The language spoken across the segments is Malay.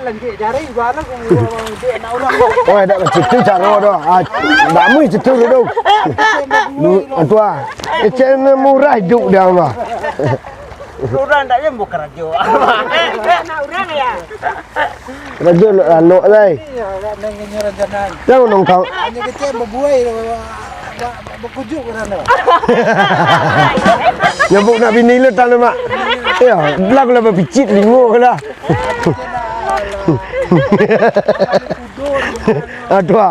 lagi jari gua dia nak orang. Oh, ada cerita cara dah. Tak mui cerita tu. Lu tua. Ecen murah hidup dia mah. Orang tak je bukan rajo. Nak orang ya. Rajo lok lai. Iya, nak nyoran janan. Jangan nong kau. Ini kecil berbuai berkujuk orang tu. Nyambuk nak bini lu tak mak. Ya, belah kau lepas picit lingo ke lah. Tua.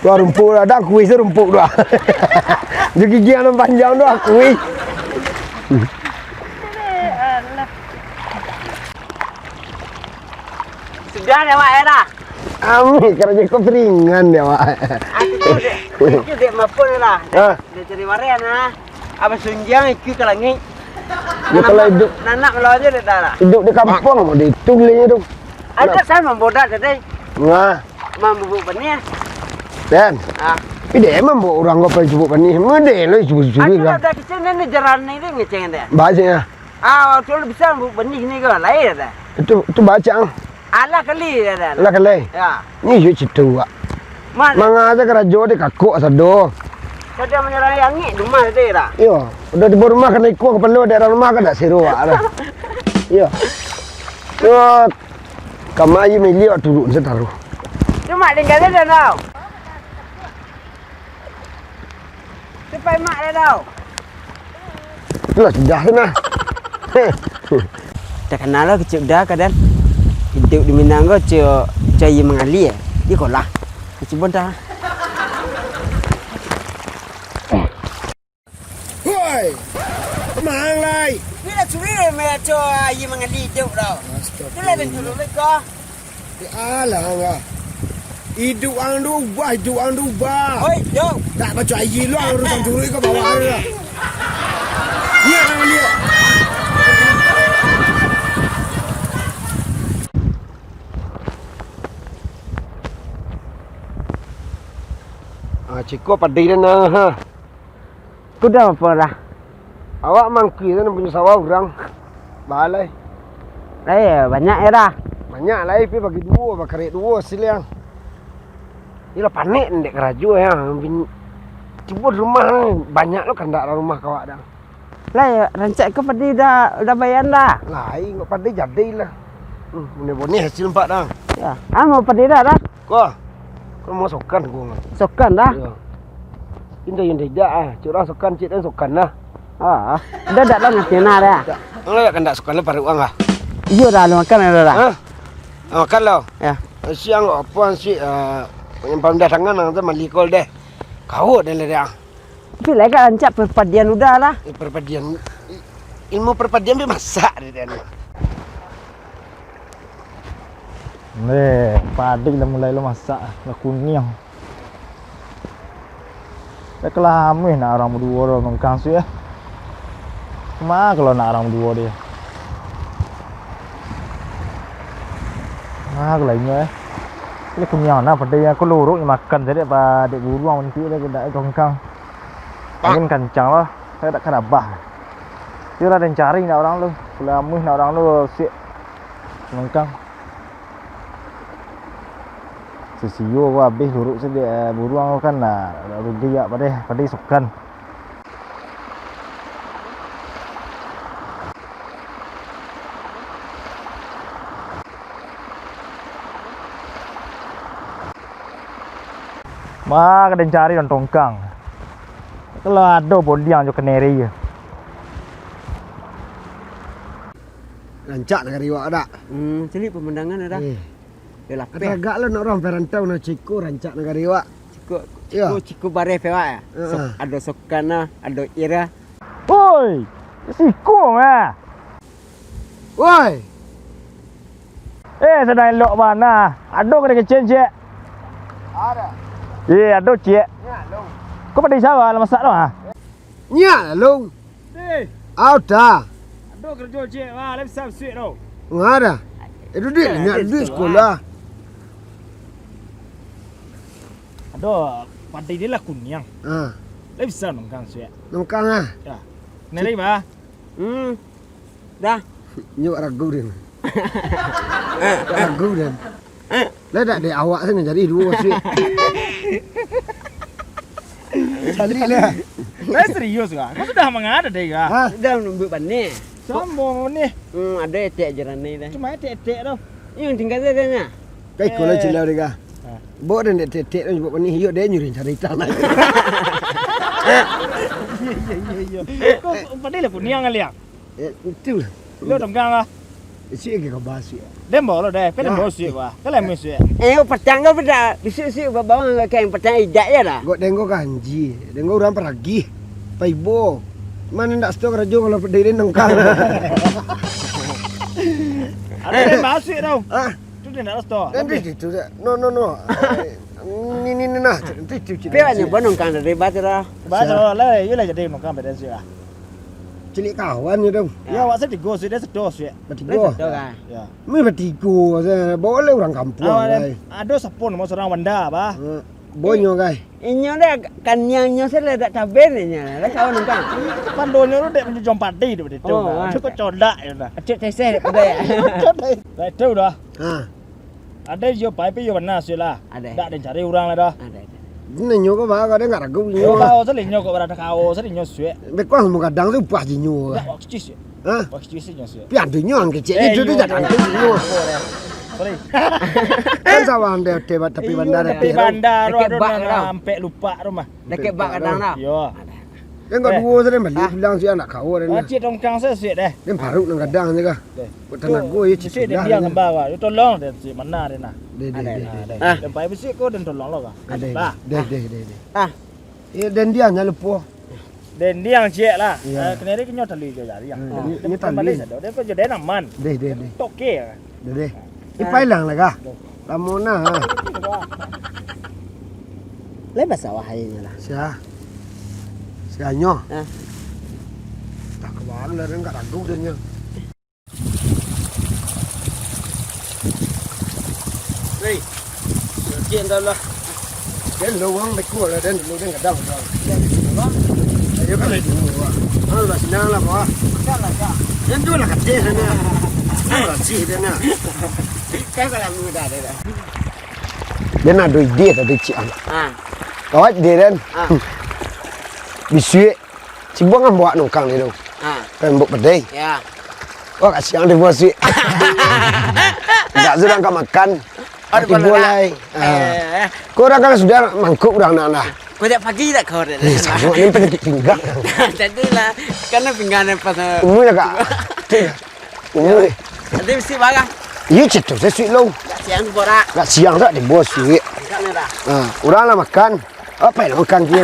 Tua rumput ada kuih serumput tua. Jadi gigian panjang tua kuih. Sudah dah mak dah. Ami kerja kau ringan dia mak. Aku dia mampu lah. Dia cari marian ah. Apa sunjang ikut ke langit. Dia kalau hidup Nanak kalau aja dia dah. hidup di kampung mau ditulingnya tu. Ada saya membodak tadi. Wah, Membuat benih. dan. Ah. Tapi dia emang bawa orang kau pergi jemput ni. Mede lo curi-curi Ada kan. dah kecil ni jaran ni dia ngeceng dia. Baca Ah, tu bisa membuat benih ni kan lain dah. itu baca. Ala kali dah. Lah kalai. Ya. Ni je cerita wak. Mana? Mangasa kerajo di kakuk sado. Saya menyerang angin rumah dia dah. Yo, udah di rumah kena ikut perlu daerah rumah kan dak seru wak dah. Yo. Yo. Kamai milih turun setaruh. Cuma tinggal dia dah. Cepat mak dia dah. Itulah sudah sana. Tak kenal lah kecil dah kadang. Hidup di Minang kau cai mengali ya. Dia kolah. Kecil pun dah. Hoi. Kemang lai. Bila curi dia cai mengali hidup dah. Tu lah dia dulu kau. Alah ngah. Hidup ang ubah, hidup ang ubah. Oi, jom. Tak baca ayi lu ang urusan curi kau bawa dia. Ni ang dia. Ciko padai dah nah ha. Kau dah apa dah? Awak mangki tu punya sawah orang. Balai. Banyak ya dah. Banyak lah tapi bagi dua, bagi dua siliang. Ila panik ndek keraju ya. Cuba rumah ni banyak lo kandak rumah kawak dah. Rancak kau padi dah bayar dah. Lai ngok padai jadilah. Bone hasil empat dah. Ya. Mau padi dah. Kau mau sokan gua. Sokan dah. Ya. Indah yang tidak curang sokan cik dan sokan lah. Dah dah ngasih nak dah. Ang layak kandak sokan lah paru ang ah. Iya dah lu makan dah. Makan lo. Ya. Siang apa sih penyempang dah tangan nang tu malikol deh. Kau dah dah. Tapi lagi rancak perpadian udah lah. Perpadian ilmu perpadian be masak dia ni. Padi dah mulai lo masak, dah kuning. Dah kelama nak orang berdua orang nongkang sih ya. Cuma kalau nak orang berdua dia. Kalau lainnya ini kunyah nak pada yang aku luruk yang makan jadi apa dek buruang nanti dia dah nongkang. Mungkin kancang lah, saya tak kena bah. Dia lah dan cari nak orang lu, kelama nak orang lu si nongkang. Sesiyo gua habis luruk saja buruang kan lah rugi ya pada sukan. Mak ada cari dan tongkang. Kalau ada bondiang jo keneri ya. Rancak negara iwak ada. Jadi pemandangan ada. Dia lapis. Agak lah nak orang perantau nak ciko rancak negara iwak. Ciku bare pewa ya. Ada sokana, ada ira. Oi, siko mah. Woi. Sedang elok mana? Ada kena kecil cik. Ada. Ada cik. Ya, long. Kau pada siapa lah masak tu ah? Ya, long. Ada. Ada kerja cik. Wah, lebih sab sweet tu. Ada. Itu dia nak di sekolah. Ada pada dia lah kunyang. Lebih sab nongkang sweet. Nongkang ah. Ya. Nilai bah. Dah. Nyok ragu dia. Ragu dia. Lah dak de awak sana jadi dua sih. Jadi lah. Serius kah? Kau sudah mengada deh kah? Ha? Dah nunggu bani. Sombong nih. Ada etek jalan ni dah. Cuma etek tau. Yang tinggal dia nya. Kai kola cilau dega. Bo den de tek nyebut ni hiyo de nyuri cerita nak. Iya. Kau pada lah pun niang kali ya. Itu lah. Lo tongkang ah. Si ke kabasi. Dem boleh deh. Pernah mau sih wah. Kalau mau sih. Petang kau pada bisu-bisu bawa kain petang ijak ya dah. Gok dengo kanji. Dengo orang pergi. Paibo. Mana ndak stok rajo kalau berdiri nengkang. Ada dem masih tau. Ah, Tu dia nak resto. nanti itu. No. Ni nah. Itu. Pihak ni bonong kan dari batu dah. Baca lah. Yo lah jadi tongkang pada sih ah. Cilik kawan je dong. Ya awak sedih go sih dia sedos sih. Bertiga. Betul kan? Ya. Mi bertiga saya. Boleh orang kampung guys. Ada sapun mau seorang wanda bah. Bonyo guys. Inyo dah kan nyang saya dah cabai ni nya. Dah kawan nungkang. Pandonyo tu dek menjadi jompat deh tu betul. Oh, Itu kau codak ya dah. Acik teseh pada ya. Betul dah. Ha. Ada yo pai pi yo mana sih lah. Ada. Tak ada cari orang lah dah. Ada. Ni nyo ko ba ka de ngara gu Yo nyo. kau sering nyok kau berada kau sering nyok sih. Be kwa mo kadang tu pa ji nyo. Tak waktu sih. Ha. Waktu sih nyok sih. Pian tu nyo ang kecil itu tu jatan tu nyo. Sorry. Kan sawan de te tapi bandar Tapi te. bandar Dekat ada bak dah. sampai lupa rumah. Dekat bak kadang dah. Yo. Kan kau dua sare balik pulang si anak kau de. Macam tongkang saya sih deh. Kan baru nang kadang je ka. Tenaga go ye Mesti dia dia kembang kah. Yo tolong dia si mana dia nak. De. Dan pai besi kau dan tolong lo kah. Bah. De. Ah, Dan dia nya lepo. Dan dia yang cek lah. Iya. Kenapa kita nyot tali je jadi yang. Ini tali. Dia kau jadi naman. De. Toke. De. Ipai lang lah ka. Lamona ha. lepas sawah airnya lah. Sia nyo. Ah. Tak kawan lah dengan ragu dia nya. Hei, chuyện đâu là Dan lawang be ko lah dan lu dan kadang. Ayo ka le du. Ha la sinang lah ba. Dan tu lah kat sana. Ha si dia. cái phải làm người ta đây này. Dia nak duit dia tadi cik. À, Kawat dia dan. à, Bisuit. Cibong kan bawa nongkang ni dong. à, Kan buk pedai. ya. Wah kat siang dia buat suit. Tak sudah kau makan. Ada Mati boleh. Kau orang kan sudah mangkuk orang nak. Kau tak pagi tak kau Ni sama ni penyakit pinggang. Jadi lah, karena pinggannya pas. Umur dah kak. Umur. Nanti mesti barang. Iya cetuk saya suit long. Siang tu borak. Kat siang tak dia buat suit. Kan dah. Orang lah makan. Apa yang makan dia?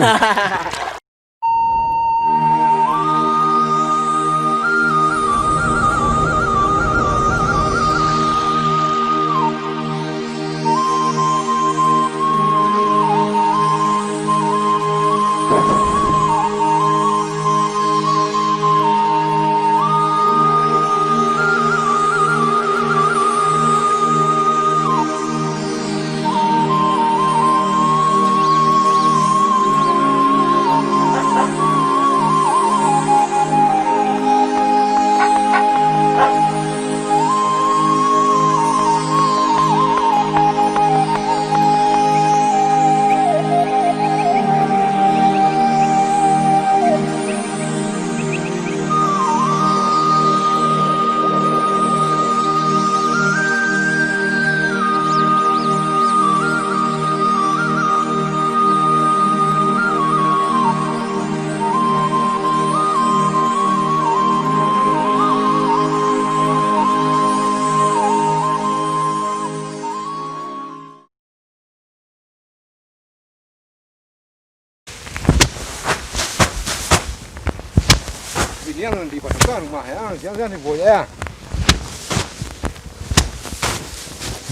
Ini yang di pasar rumah ya, jangan di boy ya.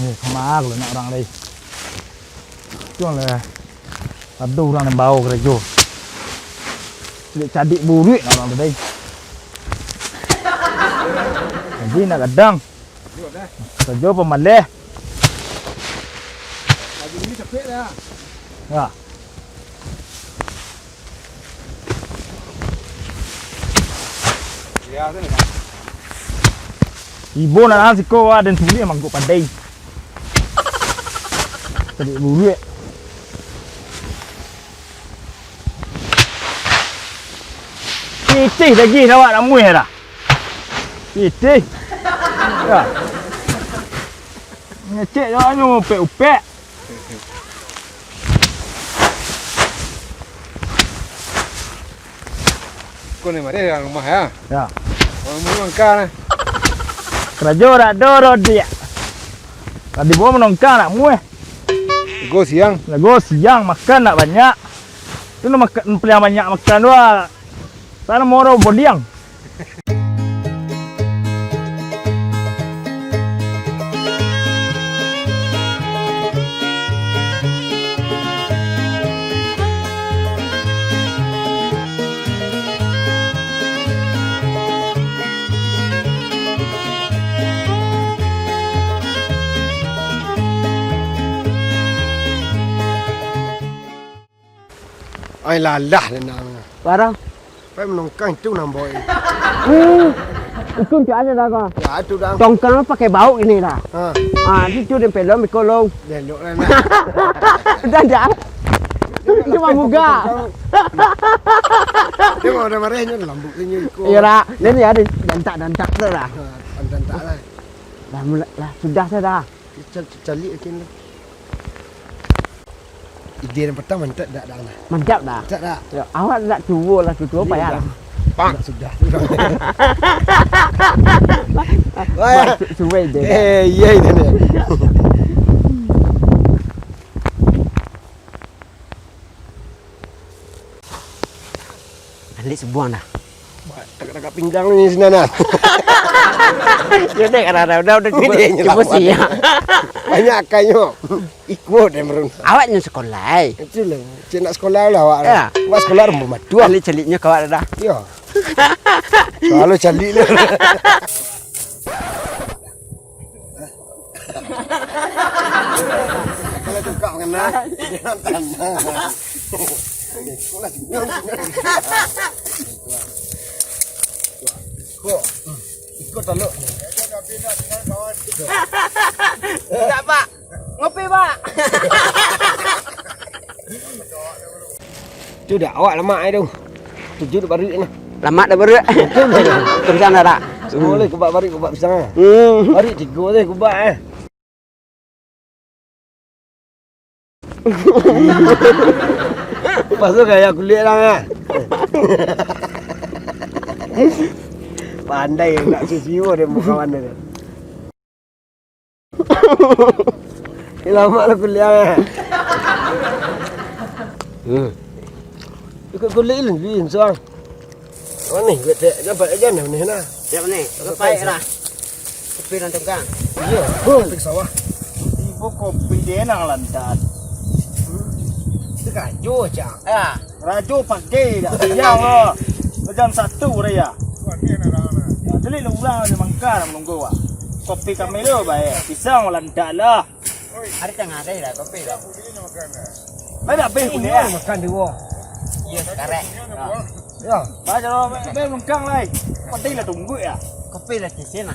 Nih, kemar lu nak orang lagi. Cuma lah. Aduh orang yang bau kerja. Sudah cadik buri nak orang tadi. Jadi nak kadang. Kerja pemalih. Lagi ini cepet dah. Ya. Ya, tu ni. Ibu nak nasi kau ada sini emang kau pandai. Tadi buru ya. Itih lagi awak nak muih dah. Itih. Ya. Ngecek dah nyu upek-upek. Kau ni mari yang rumah ya. Ya. Orang mengangkat. Kerajo dak doro dia. Tadi bawa menongkang nak muih. Go siang. Lagu siang makan nak banyak. Tu nak makan paling banyak makan dua. Sana moro bodiang. Ai lalah nak. Barang. Phải menongkang itu namboy. Itu tu ada dah kau. Ya itu dah. Tongkang pakai bau ini dah. Ha. Itu dia pelom mikolong. Delok lah nak. Dah dah. Cuma buka. Dia mau ada marahnya lambuk ni ikut. Iya dah. Ini ada dantak tu dah. Pantan tak lah. Dah mula lah sudah dah. Cari lagi ni. Ide yang pertama tak dah dah. Mantap dah. Tak dah. Ya, awak nak cuba lah cuba payah lah. Pak sudah. Wah, cuba je. Iya ini ni. Alik sebuang dah. Tak pinggang ni senanan. Ya dek ada udah cuba sih ya. Banyak kayaknya. Ikut dia merun. Awaknya sekolah. Itu lah. Cik nak sekolah lah awak. Ya. Awak sekolah rumah madu. Celik-celiknya kawak dah. Ya. Selalu calik ni. Kalau tukar kena, jangan tanah. Sekolah senyum. Kok? Ikut taluk. Tak pak. Ngopi pak. Tu dah awak lemak ai tu. Tujuh dah baru ni. Lama dah beru. Terus sana dah. Boleh kubak baru kubak pisang. Baru tiga tu kubak Pasal kayak kulit lah Pandai nak sisiwo dia kawan dia. Lama lah kulit Ikut kulit ni soang. Oh ni, dapat aja ni nah. Siap ni. Baik lah. Kopi dan tengkang. Iya, pergi sawah. Ibu kopi dia nak lantat. Itu kaju cang. Ya. Rajo pakai dah siang lo. Jam 1 dah ya. Ya, jadi lu orang dia mangkar menunggu ah. Kopi kami lo baik. Pisang lantat lah. Ada tengah ada dah kopi dah. Mana beh ku dia? Makan dua. Iya, karek. Ya. Baca lo beh mangkang lai. Penting lah tunggu ya. Kopi lah di sini.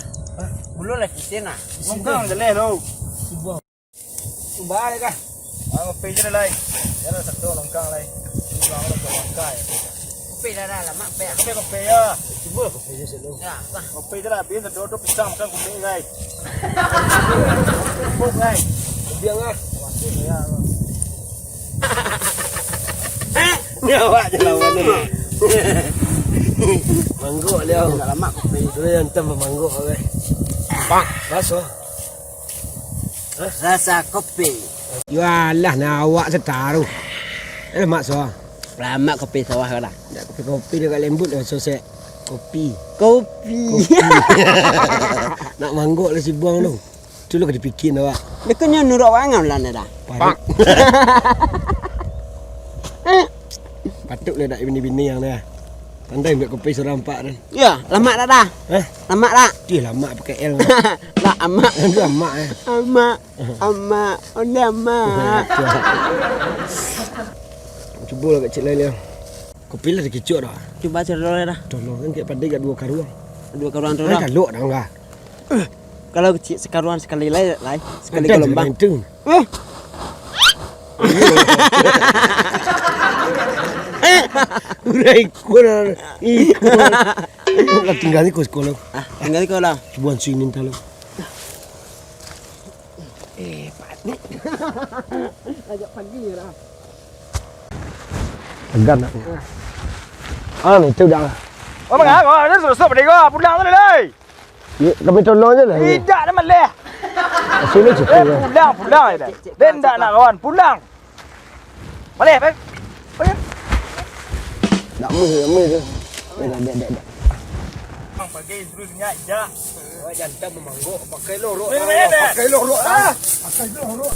Bulu lah di sini. Mangkang je leh lo. Subah dia kah? Kopi je lai. Jangan satu mangkang lai. Orang lo mangkang. Kopi dah lama pe. Kopi ya. Cuba kopi je selalu. Ya, sah. Kopi je lah. Biar satu pisang makan kopi lai. Buk lai. Biang ah. Ya. Ni awak je lawan ni. Mangguk dia. Dah lama kopi. Tu yang tambah mangguk okey. Pak, rasa. Rasa kopi. Yalah nak awak setaruh. Mak so. Lama kopi sawah dah. Nak kopi dia kat lembut dah sosek. Kopi. Kopi. Nak mangguk lah si buang tu. Tu lu kena fikir awak. Dekatnya nurut wangan lah dah. Pak. Patutlah nak bini-bini yang ni. Pandai ambil kopi seorang empat ni. Ya, lama dah. Lama dah. Dia lama pakai L. Lah amak. Dia lama Amak. Oleh amak. Cuba lah kat cik Laila. Kopi lah dia kecuk dah. Cuba cerita dah. Tolong kan kat pandai kat dua karuang. Dua karuan tu Dah dah. kaluk dah enggak. Kalau kecil sekaruan sekali lai sekali ke lombang. Itu. Udah ikut ikut. Tinggal ikut sekolah. Ah, tinggal kau lah. Buan sini talo. Ajak pagi lah. Tegan nak. Itu dah. Ôi mà ngã có, nó sửa sửa đi có, phun lang ra đây. Kami tolong je lah. Tidak ada malah. Sini cepat. Phun lang đây. Đến đã nào kawan, phun lang. Boleh, baik. Boleh. Tak mui tu. Dah. Bang pergi terus nyak je. Jantan memangguk pakai lorok. Pakai lorok. Pakai lorok. Pakai lorok.